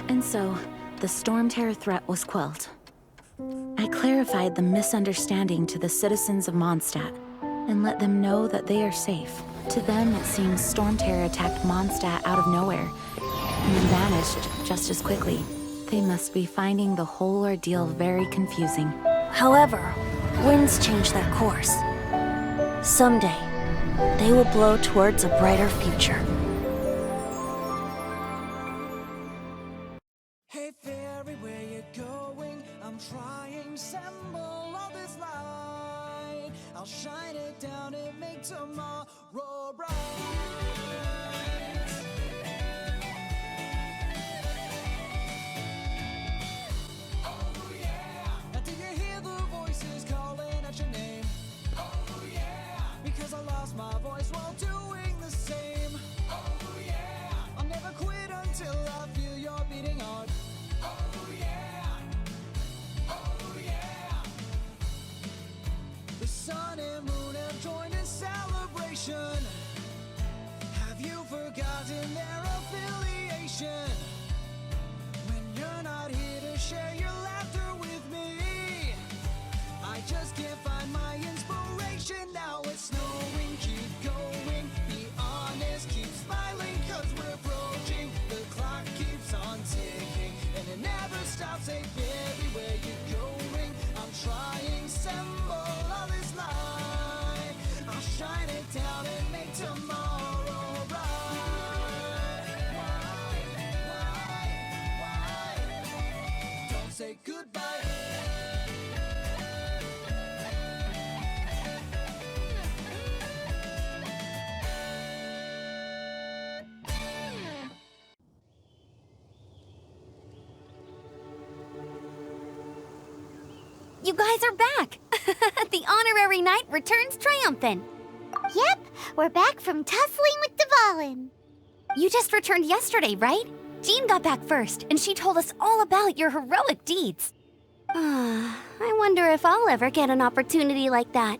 And so, the Stormterror threat was quelled. I clarified the misunderstanding to the citizens of Mondstadt, and let them know that they are safe. To them, it seems Stormterror attacked Mondstadt out of nowhere, and then vanished just as quickly. They must be finding the whole ordeal very confusing. However, winds change their course. Someday, they will blow towards a brighter future. Hey fairy, where you going? I'm trying symbol of this light. I'll shine it down and make tomorrow bright. Oh yeah! Now do you hear the voices calling out your name? Oh yeah! Because I lost my voice while doing the same. Oh yeah! I'll never quit until I feel your beating heart. Oh yeah! Oh yeah! The sun and moon have joined in celebration. Have you forgotten their affiliation? When you're not here to share your laughter with me, I just can't find my inspiration. Now it's snowing, keep going, be honest, keep smiling, cause we're approaching. The clock keeps on ticking, and it never stops. Hey baby, where you going? I'm trying symbol of this light. I'll shine it down and make tomorrow bright. Why? Don't say goodbye. You guys are back! The honorary knight returns triumphant. Yep, we're back from tussling with Dvalin. You just returned yesterday, right? Jean got back first, and she told us all about your heroic deeds. I wonder if I'll ever get an opportunity like that.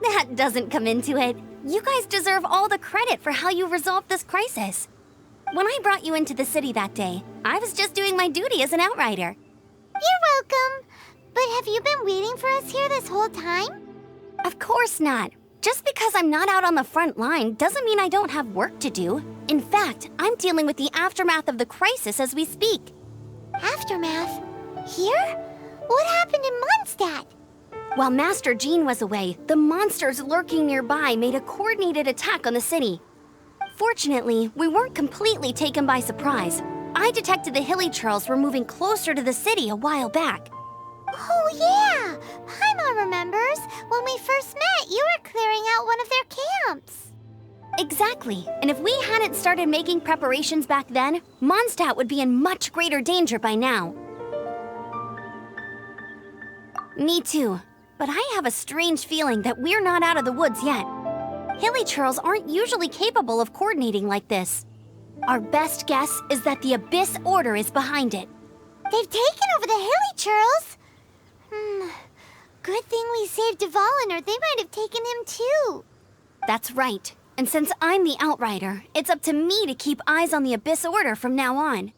That doesn't come into it. You guys deserve all the credit for how you resolved this crisis. When I brought you into the city that day, I was just doing my duty as an outrider. You're welcome. But have you been waiting for us here this whole time? Of course not. Just because I'm not out on the front line doesn't mean I don't have work to do. In fact, I'm dealing with the aftermath of the crisis as we speak. Aftermath? Here? What happened in Mondstadt? While Master Jean was away, the monsters lurking nearby made a coordinated attack on the city. Fortunately, we weren't completely taken by surprise. I detected the Hilly Churls were moving closer to the city a while back. Oh yeah! Paimon remembers. When we first met, you were clearing out one of their camps. Exactly. And if we hadn't started making preparations back then, Mondstadt would be in much greater danger by now. Me too. But I have a strange feeling that we're not out of the woods yet. Hilly Churls aren't usually capable of coordinating like this. Our best guess is that the Abyss Order is behind it. They've taken over the Hilly Churls? Good thing we saved Dvalin, or they might have taken him too. That's right. And since I'm the Outrider, it's up to me to keep eyes on the Abyss Order from now on.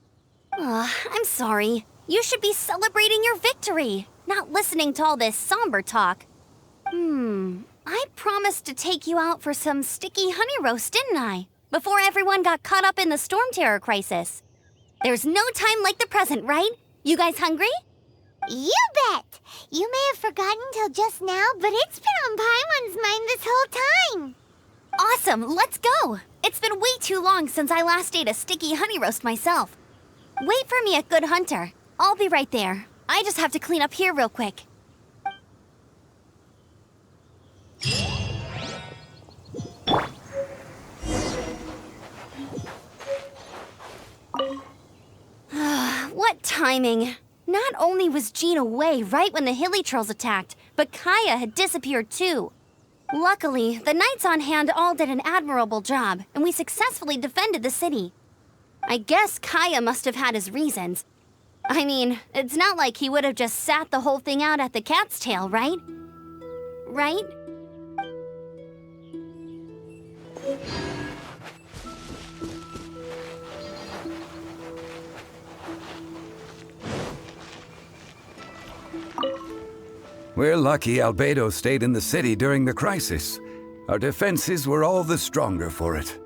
I'm sorry. You should be celebrating your victory, not listening to all this somber talk. I promised to take you out for some sticky honey roast, didn't I? Before everyone got caught up in the Stormterror crisis. There's no time like the present, right? You guys hungry? You bet! You may have forgotten till just now, but it's been on Paimon's mind this whole time. Awesome, let's go! It's been way too long since I last ate a sticky honey roast myself. Wait for me at Good Hunter. I'll be right there. I just have to clean up here real quick. What timing! Not only was Jean away right when the Hilly Trolls attacked, but Kaya had disappeared too. Luckily, the knights on hand all did an admirable job, and we successfully defended the city. I guess Kaya must have had his reasons. I mean, it's not like he would have just sat the whole thing out at the cat's tail, right? Right? We're lucky Albedo stayed in the city during the crisis. Our defenses were all the stronger for it.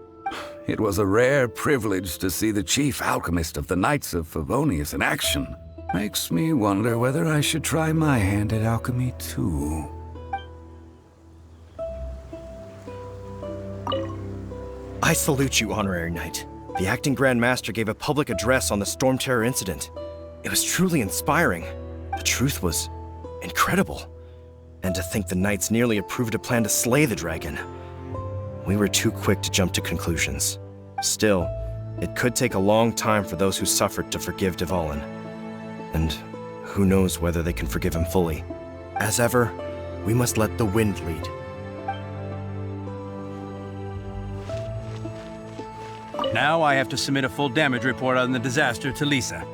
It was a rare privilege to see the chief alchemist of the Knights of Favonius in action. Makes me wonder whether I should try my hand at alchemy too. I salute you, Honorary Knight. The Acting Grand Master gave a public address on the Stormterror incident. It was truly inspiring. The truth was incredible. And to think the Knights nearly approved a plan to slay the dragon. We were too quick to jump to conclusions. Still, it could take a long time for those who suffered to forgive Dvalin. And who knows whether they can forgive him fully. As ever, we must let the wind lead. Now I have to submit a full damage report on the disaster to Lisa.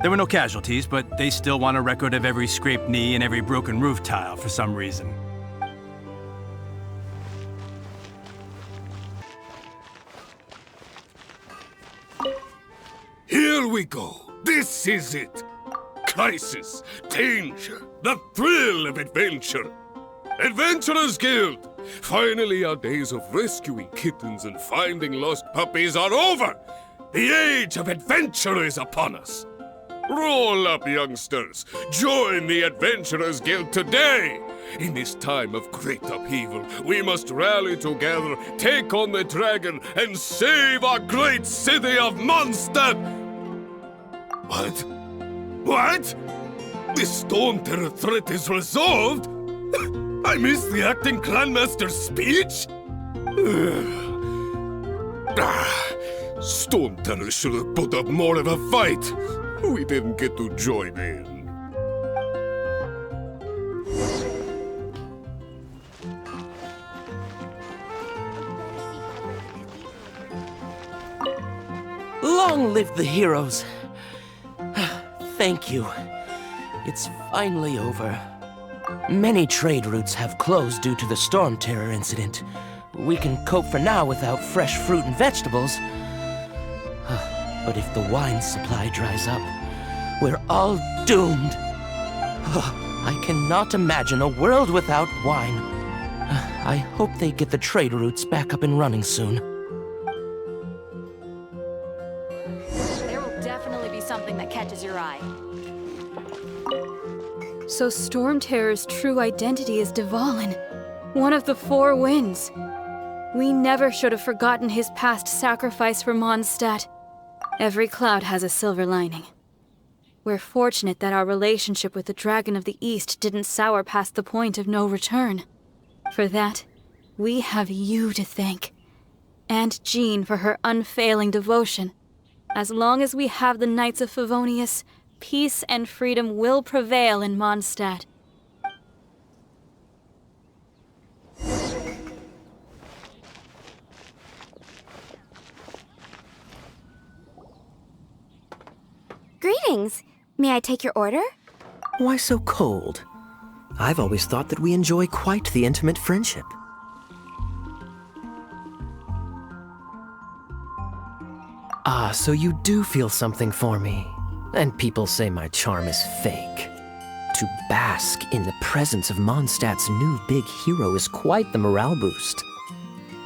There were no casualties, but they still want a record of every scraped knee and every broken roof tile for some reason. Here we go. This is it. Crisis, danger, the thrill of adventure. Adventurers Guild! Finally, our days of rescuing kittens and finding lost puppies are over! The age of adventure is upon us! Roll up, youngsters! Join the Adventurers Guild today! In this time of great upheaval, we must rally together, take on the dragon, and save our great city of Mondstadt! What? What? The Stormterror threat is resolved? I missed the acting Grandmaster's speech? Stormterror should have put up more of a fight. We didn't get to join in. Long live the heroes. Thank you. It's finally over. Many trade routes have closed due to the Stormterror incident. We can cope for now without fresh fruit and vegetables. But if the wine supply dries up, we're all doomed. I cannot imagine a world without wine. I hope they get the trade routes back up and running soon. There will definitely be something that catches your eye. So Stormterror's true identity is Dvalin, one of the Four Winds. We never should have forgotten his past sacrifice for Mondstadt. Every cloud has a silver lining. We're fortunate that our relationship with the Dragon of the East didn't sour past the point of no return. For that, we have you to thank. And Jean for her unfailing devotion. As long as we have the Knights of Favonius, peace and freedom will prevail in Mondstadt. Greetings. May I take your order? Why so cold? I've always thought that we enjoy quite the intimate friendship. Ah, so you do feel something for me. And people say my charm is fake. To bask in the presence of Mondstadt's new big hero is quite the morale boost.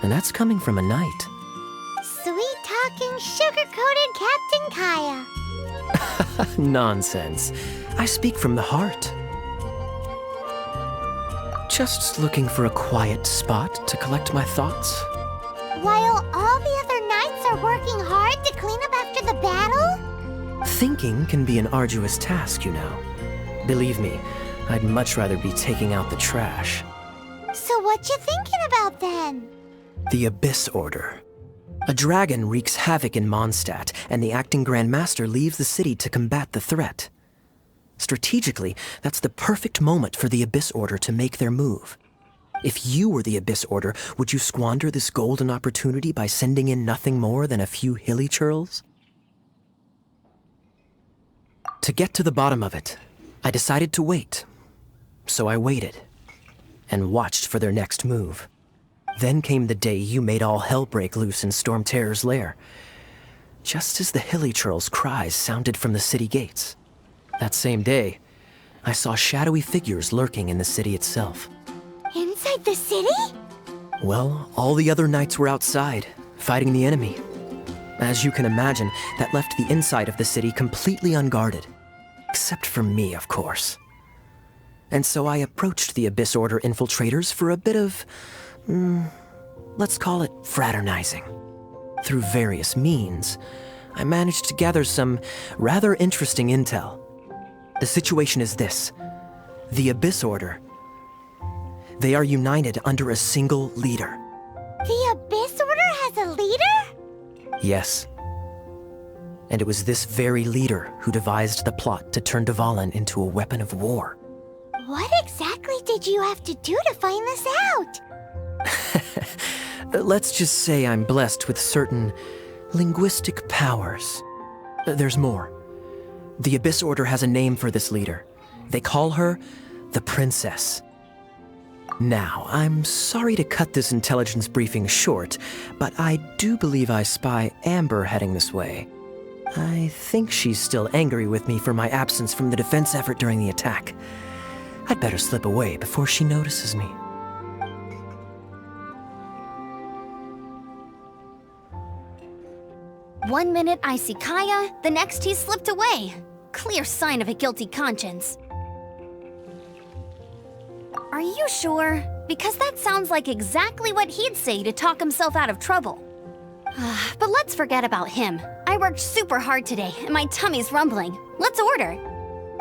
And that's coming from a knight. Sweet-talking, sugar-coated Captain Kaya. Nonsense. I speak from the heart. Just looking for a quiet spot to collect my thoughts. While all the other knights are working hard to clean up after the battle? Thinking can be an arduous task, you know. Believe me, I'd much rather be taking out the trash. So what you thinking about then? The Abyss Order. A dragon wreaks havoc in Mondstadt, and the acting Grand Master leaves the city to combat the threat. Strategically, that's the perfect moment for the Abyss Order to make their move. If you were the Abyss Order, would you squander this golden opportunity by sending in nothing more than a few hilly churls? To get to the bottom of it, I decided to wait. So I waited, and watched for their next move. Then came the day you made all hell break loose in Stormterror's lair. Just as the hilly churls' cries sounded from the city gates. That same day, I saw shadowy figures lurking in the city itself. Inside the city? Well, all the other knights were outside, fighting the enemy. As you can imagine, that left the inside of the city completely unguarded. Except for me, of course. And so I approached the Abyss Order infiltrators for a bit of, let's call it fraternizing. Through various means, I managed to gather some rather interesting intel. The situation is this. The Abyss Order, they are united under a single leader. The Abyss Order has a leader? Yes. And it was this very leader who devised the plot to turn Dvalin into a weapon of war. What exactly did you have to do to find this out? Let's just say I'm blessed with certain linguistic powers. There's more. The Abyss Order has a name for this leader. They call her the Princess. Now, I'm sorry to cut this intelligence briefing short, but I do believe I spy Amber heading this way. I think she's still angry with me for my absence from the defense effort during the attack. I'd better slip away before she notices me. One minute I see Kaya, the next he slipped away. Clear sign of a guilty conscience. Are you sure? Because that sounds like exactly what he'd say to talk himself out of trouble. But let's forget about him. I worked super hard today, and my tummy's rumbling. Let's order.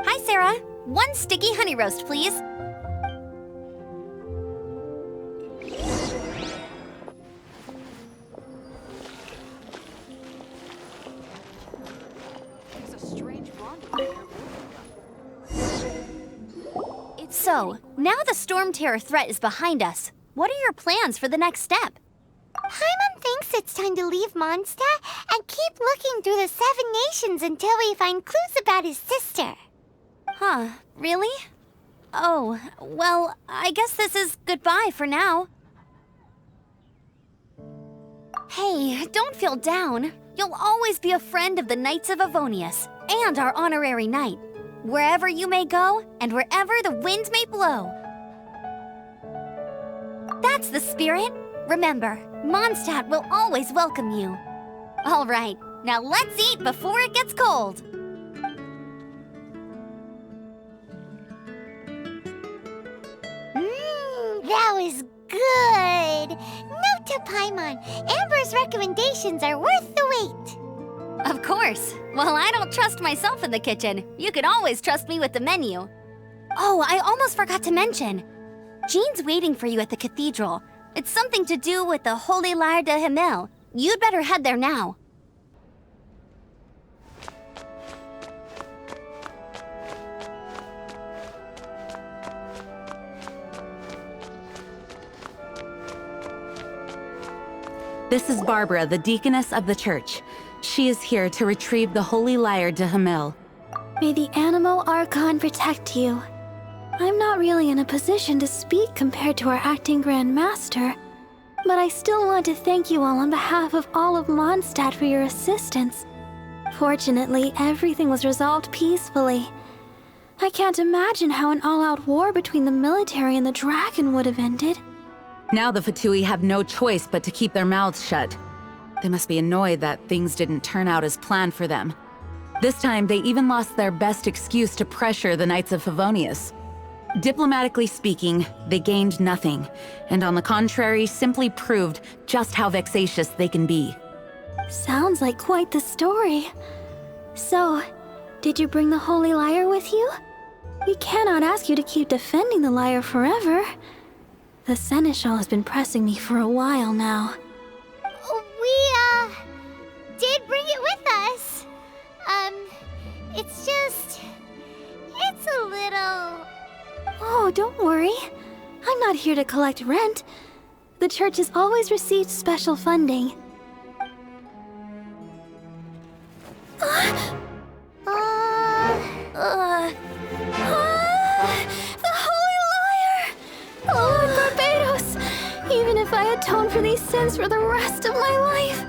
Hi, Sarah. 1 sticky honey roast, please. So, now the Stormterror threat is behind us. What are your plans for the next step? Paimon thinks it's time to leave Mondstadt and keep looking through the 7 nations until we find clues about his sister. Huh, really? Oh, well, I guess this is goodbye for now. Hey, don't feel down. You'll always be a friend of the Knights of Favonius and our honorary knight. Wherever you may go, and wherever the wind may blow. That's the spirit. Remember, Mondstadt will always welcome you. All right, now let's eat before it gets cold. That was good. Note to Paimon, Amber's recommendations are worth the wait. Of course. Well, I don't trust myself in the kitchen. You can always trust me with the menu. Oh, I almost forgot to mention. Jean's waiting for you at the cathedral. It's something to do with the Holy Lyre de Himmel. You'd better head there now. This is Barbara, the deaconess of the church. She is here to retrieve the Holy Lyre de Himmel. May the animal Archon protect you. I'm not really in a position to speak compared to our acting Grand Master, but I still want to thank you all on behalf of all of Mondstadt for your assistance. Fortunately, everything was resolved peacefully. I can't imagine how an all-out war between the military and the dragon would have ended. Now the Fatui have no choice but to keep their mouths shut. They must be annoyed that things didn't turn out as planned for them. This time, they even lost their best excuse to pressure the Knights of Favonius. Diplomatically speaking, they gained nothing, and on the contrary, simply proved just how vexatious they can be. Sounds like quite the story. So, did you bring the Holy Lyre with you? We cannot ask you to keep defending the lyre forever. The Seneschal has been pressing me for a while now. We, did bring it with us. It's a little... Oh, don't worry. I'm not here to collect rent. The church has always received special funding. The Holy Lyre! Lord Barbados! Even if I atone for these sins for the rest of my life,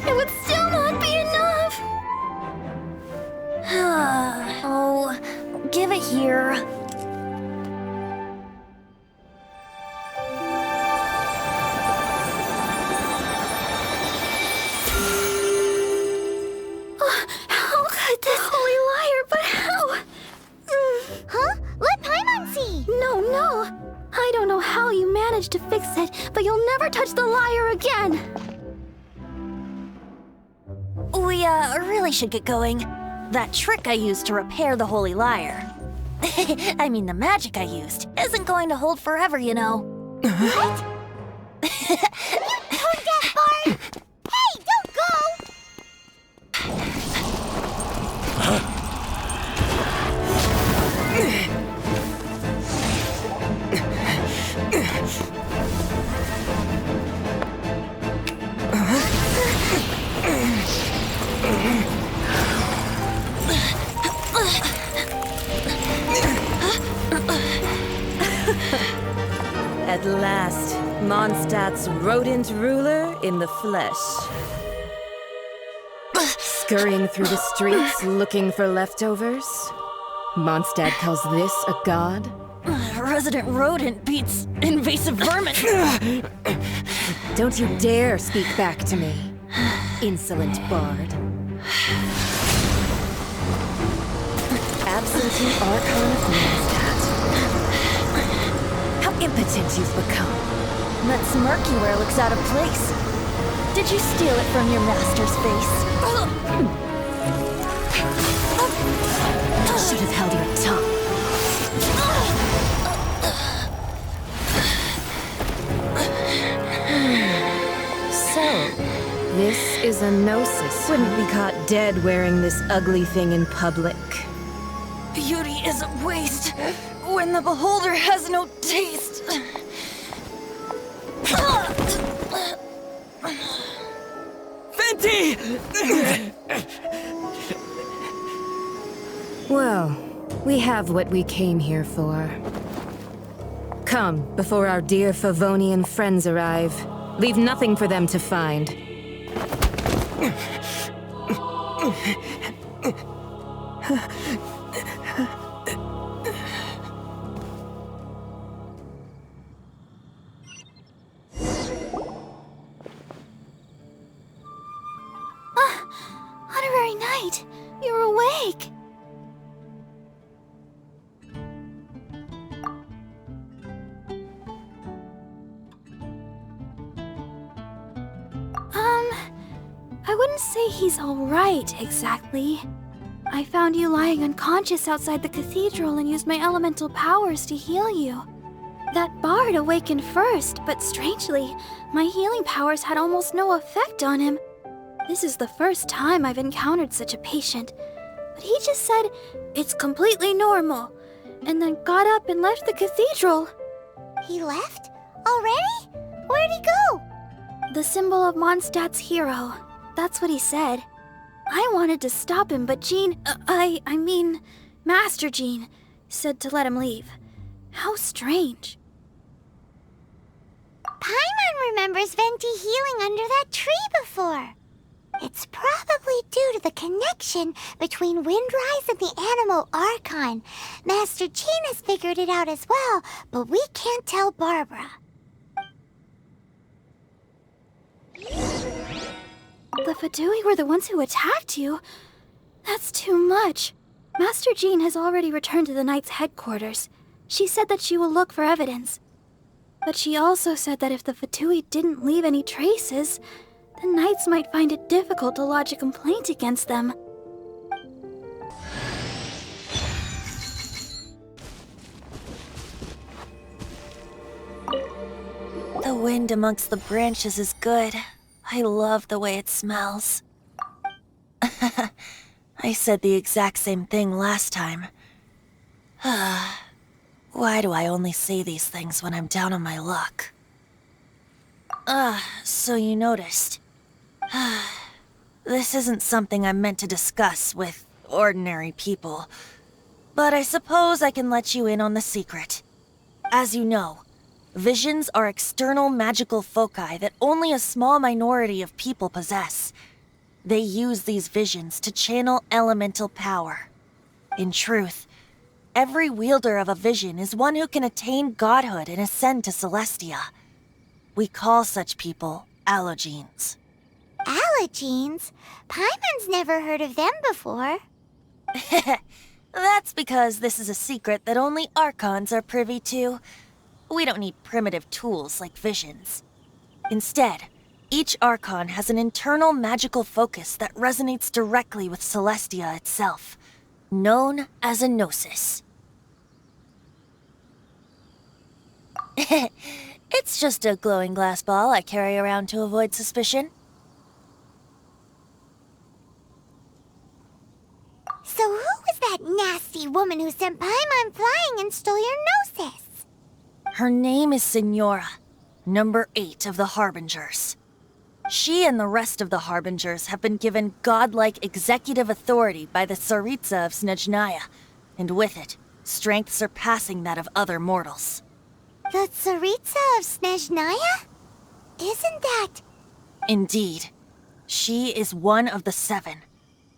it would still not be enough! Oh, give it here. How could this holy liar, but how? Huh? Let Paimon see! No. I don't know how you managed to fix it, but you'll never touch the lyre again! We, really should get going. That trick I used to repair the holy lyre. I mean, the magic I used isn't going to hold forever, you know. What? You tone-deaf bard! Hey, don't go! At last, Mondstadt's rodent ruler in the flesh. Scurrying through the streets looking for leftovers? Mondstadt calls this a god? Resident rodent beats invasive vermin. Don't you dare speak back to me, insolent bard. Absentee Archon of Mondstadt. How impotent you've become. That smirky wear looks out of place. Did you steal it from your master's face? Should have held your tongue. So, this is a Gnosis. Wouldn't be caught dead wearing this ugly thing in public. Beauty is a waste when the beholder has no taste. Venti! Well, we have what we came here for. Come, before our dear Favonian friends arrive. Leave nothing for them to find. Honorary Knight, you're awake! I wouldn't say he's alright, exactly. I found you lying unconscious outside the cathedral and used my elemental powers to heal you. That bard awakened first, but strangely, my healing powers had almost no effect on him. This is the first time I've encountered such a patient, but he just said, "It's completely normal," and then got up and left the cathedral. He left? Already? Where'd he go? The symbol of Mondstadt's hero. That's what he said. I wanted to stop him, but I mean, Master Jean, said to let him leave. How strange. Paimon remembers Venti healing under that tree before. It's probably due to the connection between Windrise and the animal Archon. Master Jean has figured it out as well, but we can't tell Barbara. The Fatui were the ones who attacked you? That's too much. Master Jean has already returned to the Knights' headquarters. She said that she will look for evidence. But she also said that if the Fatui didn't leave any traces, the Knights might find it difficult to lodge a complaint against them. The wind amongst the branches is good. I love the way it smells. I said the exact same thing last time. Why do I only say these things when I'm down on my luck? So you noticed. This isn't something I'm meant to discuss with ordinary people, but I suppose I can let you in on the secret. As you know, visions are external magical foci that only a small minority of people possess. They use these visions to channel elemental power. In truth, Every wielder of a vision is one who can attain godhood and ascend to Celestia. We call such people allogenes. Allogenes? Paimon's never heard of them before. That's because this is a secret that only Archons are privy to. We don't need primitive tools like visions. Instead, each Archon has an internal magical focus that resonates directly with Celestia itself, known as a Gnosis. It's just a glowing glass ball I carry around to avoid suspicion. So who was that nasty woman who sent Paimon flying and stole your Gnosis? Her name is Signora, number 8 of the Harbingers. She and the rest of the Harbingers have been given godlike executive authority by the Tsaritsa of Snezhnaya, and with it, strength surpassing that of other mortals. The Tsaritsa of Snezhnaya? Isn't that... Indeed. She is one of the 7.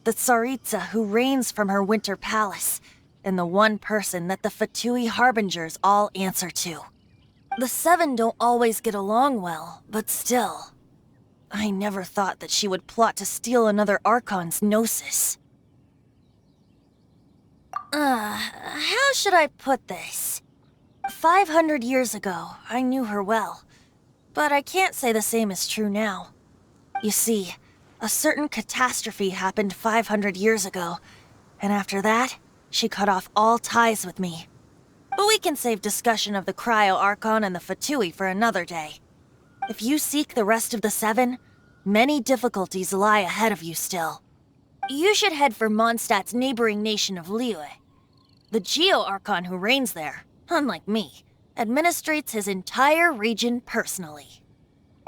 The Tsaritsa who reigns from her winter palace, and the one person that the Fatui Harbingers all answer to. The 7 don't always get along well, but still. I never thought that she would plot to steal another Archon's Gnosis. How should I put this? 500 years ago, I knew her well, but I can't say the same is true now. You see, a certain catastrophe happened 500 years ago, and after that, she cut off all ties with me. But we can save discussion of the Cryo-Archon and the Fatui for another day. If you seek the rest of the 7, many difficulties lie ahead of you still. You should head for Mondstadt's neighboring nation of Liyue. The Geo-Archon who reigns there, unlike me, administrates his entire region personally.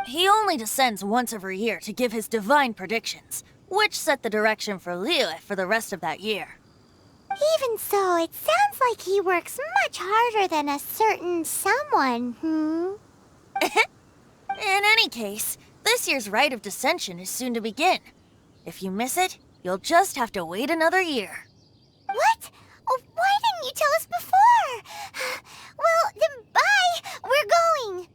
He only descends once every year to give his divine predictions, which set the direction for Liyue for the rest of that year. Even so, it sounds like he works much harder than a certain someone, In any case, this year's Rite of Descension is soon to begin. If you miss it, you'll just have to wait another year. What? Oh, why didn't you tell us before? Well, then bye! We're going!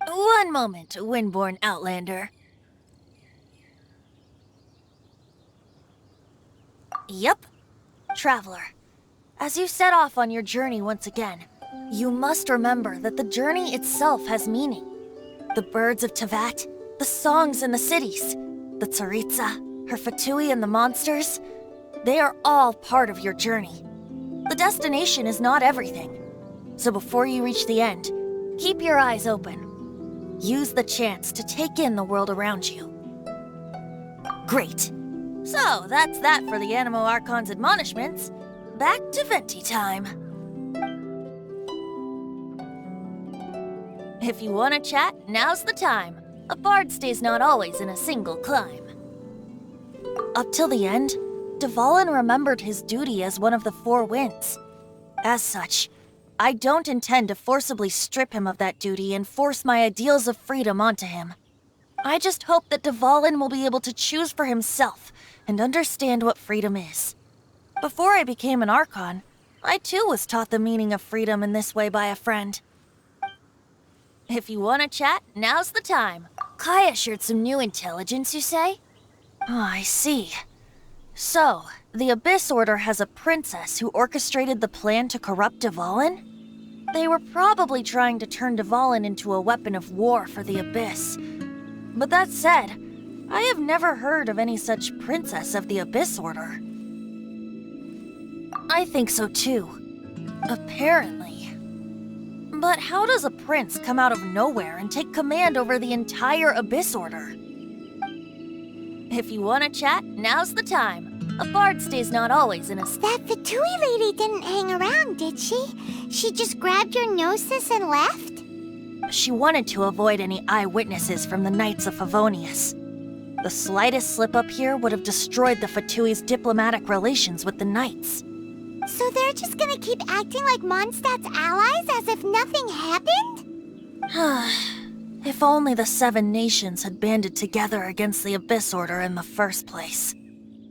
One moment, Windborn Outlander. Yep. Traveler, as you set off on your journey once again, you must remember that the journey itself has meaning. The birds of Teyvat, the songs in the cities, the Tsaritsa, her Fatui and the monsters, they are all part of your journey. The destination is not everything. So before you reach the end, keep your eyes open. Use the chance to take in the world around you. Great. So, that's that for the Anemo Archon's admonishments. Back to Venti time. If you want to chat, now's the time. A bard stays not always in a single climb. Up till the end, Dvalin remembered his duty as one of the 4 winds. As such, I don't intend to forcibly strip him of that duty and force my ideals of freedom onto him. I just hope that Dvalin will be able to choose for himself and understand what freedom is. Before I became an Archon, I too was taught the meaning of freedom in this way by a friend. If you want to chat, now's the time. Kaya shared some new intelligence, you say? Oh, I see. So, the Abyss Order has a princess who orchestrated the plan to corrupt Dvalin? They were probably trying to turn Dvalin into a weapon of war for the Abyss. But that said, I have never heard of any such princess of the Abyss Order. I think so too. Apparently. But how does a prince come out of nowhere and take command over the entire Abyss Order? If you want to chat, now's the time. A bard stays not always in a... That Fatui lady didn't hang around, did she? She just grabbed your Gnosis and left? She wanted to avoid any eyewitnesses from the Knights of Favonius. The slightest slip-up here would have destroyed the Fatui's diplomatic relations with the Knights. So they're just gonna keep acting like Mondstadt's allies as if nothing happened? If only the 7 nations had banded together against the Abyss Order in the first place.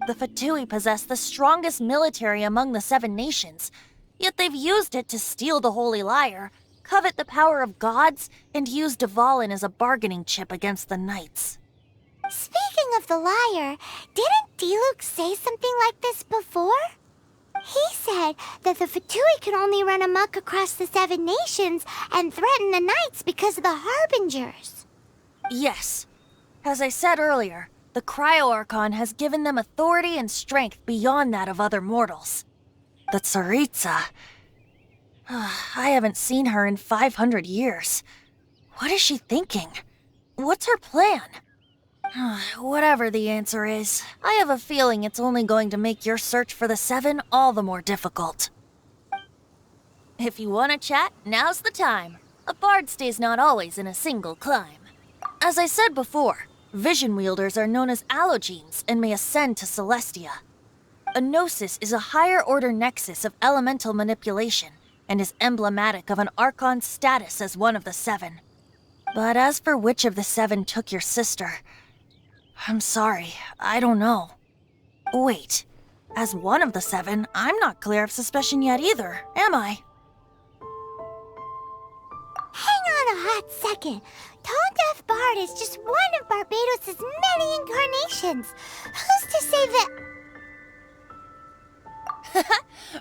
The Fatui possess the strongest military among the 7 nations, Yet they've used it to steal the Holy Lyre, covet the power of gods, and use Dvalin as a bargaining chip against the Knights. Speaking of the lyre, didn't Diluc say something like this before? He said that the Fatui can only run amok across the 7 nations and threaten the Knights because of the Harbingers. Yes. As I said earlier, the Cryo-Archon has given them authority and strength beyond that of other mortals. The Tsaritsa... I haven't seen her in 500 years. What is she thinking? What's her plan? Whatever the answer is, I have a feeling it's only going to make your search for the 7 all the more difficult. If you want to chat, now's the time. A bard stays not always in a single climb. As I said before, vision wielders are known as allogenes and may ascend to Celestia. A Gnosis is a higher-order nexus of elemental manipulation and is emblematic of an Archon's status as one of the 7. But as for which of the 7 took your sister... I'm sorry, I don't know. Wait, as one of the 7, I'm not clear of suspicion yet either, am I? Hang on a hot second. Tone Deaf Bard is just one of Barbados' many incarnations. Who's to say that...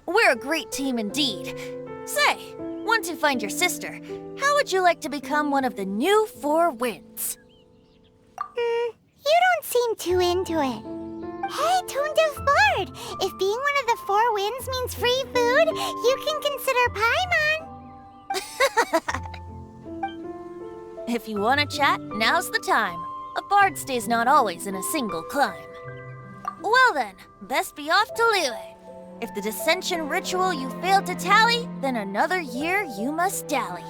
We're a great team indeed. Say, once you find your sister, how would you like to become one of the new 4 winds? You don't seem too into it. Hey, Tone Deaf Bard, if being one of the 4 winds means free food, you can consider Paimon. If you want to chat, now's the time. A bard stays not always in a single climb. Well then, best be off to Liyue. If the dissension ritual you failed to tally, then another year you must dally.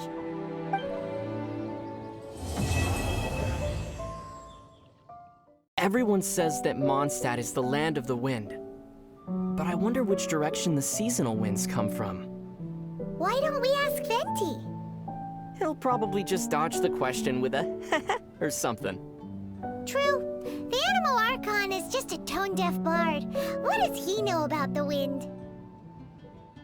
Everyone says that Mondstadt is the land of the wind. But I wonder which direction the seasonal winds come from. Why don't we ask Venti? He'll probably just dodge the question with a or something. True. The Animal Archon is just a tone-deaf bard. What does he know about the wind?